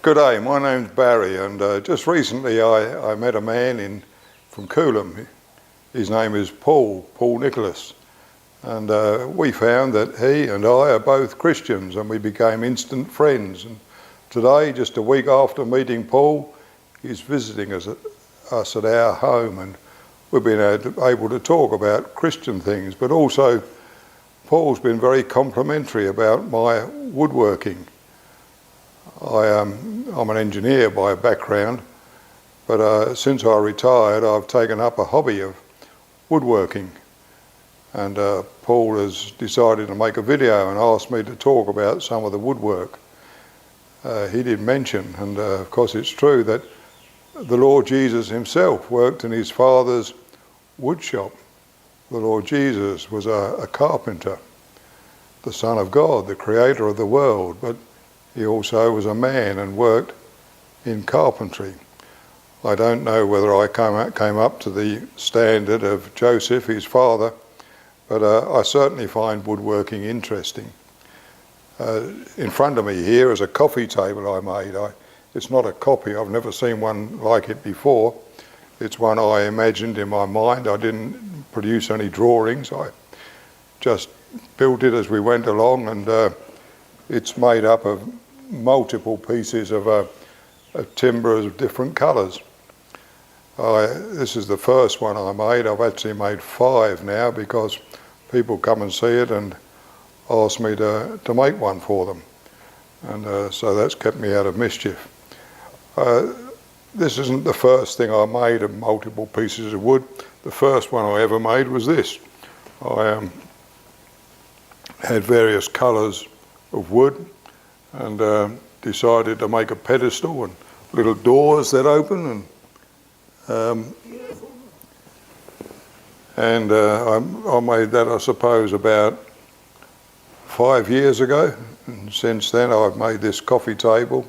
Good day, my name's Barry, and just recently I met a man from Coolham. His name is Paul Nicholas, and we found that he and I are both Christians, and we became instant friends. And today, just a week after meeting Paul, he's visiting us at our home, and we've been able to talk about Christian things, but also Paul's been very complimentary about my woodworking. I'm an engineer by background, but since I retired I've taken up a hobby of woodworking, and Paul has decided to make a video and asked me to talk about some of the woodwork. He did mention, and of course it's true, that the Lord Jesus himself worked in his Father's wood shop. The Lord Jesus was a carpenter, the Son of God, the creator of the world, but he also was a man and worked in carpentry. I don't know whether I came up to the standard of Joseph, his father, but I certainly find woodworking interesting. In front of me here is a coffee table I made. It's not a copy, I've never seen one like it before. It's one I imagined in my mind. I didn't produce any drawings, I just built it as we went along, and it's made up of multiple pieces of timber of different colours. This is the first one I made. I've actually made 5 now because people come and see it and ask me to make one for them, and so that's kept me out of mischief. This isn't the first thing I made of multiple pieces of wood. The first one I ever made was this. I had various colours of wood and decided to make a pedestal and little doors that open, and I made that, I suppose, about 5 years ago, and since then I've made this coffee table.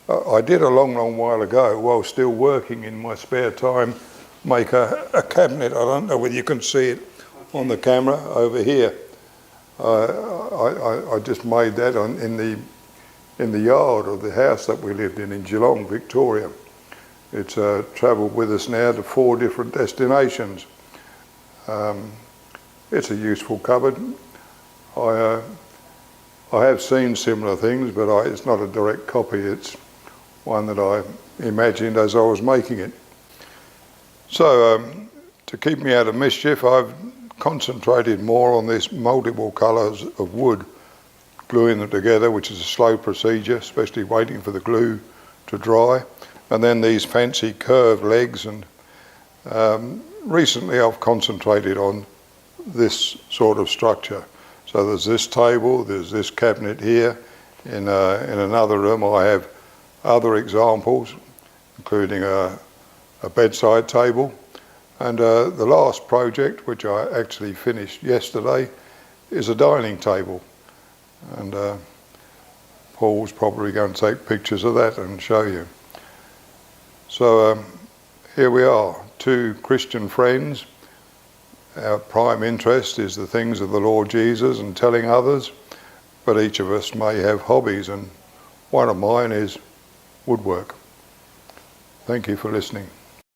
I did a long while ago, while still working in my spare time, make a cabinet. I don't know whether you can see it on the camera over here. I just made that in the yard of the house that we lived in Geelong, Victoria. It's travelled with us now to 4 different destinations. It's a useful cupboard. I have seen similar things, but it's not a direct copy. It's one that I imagined as I was making it. So to keep me out of mischief, I've concentrated more on this multiple colours of wood, gluing them together, which is a slow procedure, especially waiting for the glue to dry, and then these fancy curved legs. And recently I've concentrated on this sort of structure. So there's this table, there's this cabinet here. In another room I have other examples, including a bedside table. And the last project, which I actually finished yesterday, is a dining table. And Paul's probably going to take pictures of that and show you. So here we are, 2 Christian friends. Our prime interest is the things of the Lord Jesus and telling others, but each of us may have hobbies, and one of mine is woodwork. Thank you for listening.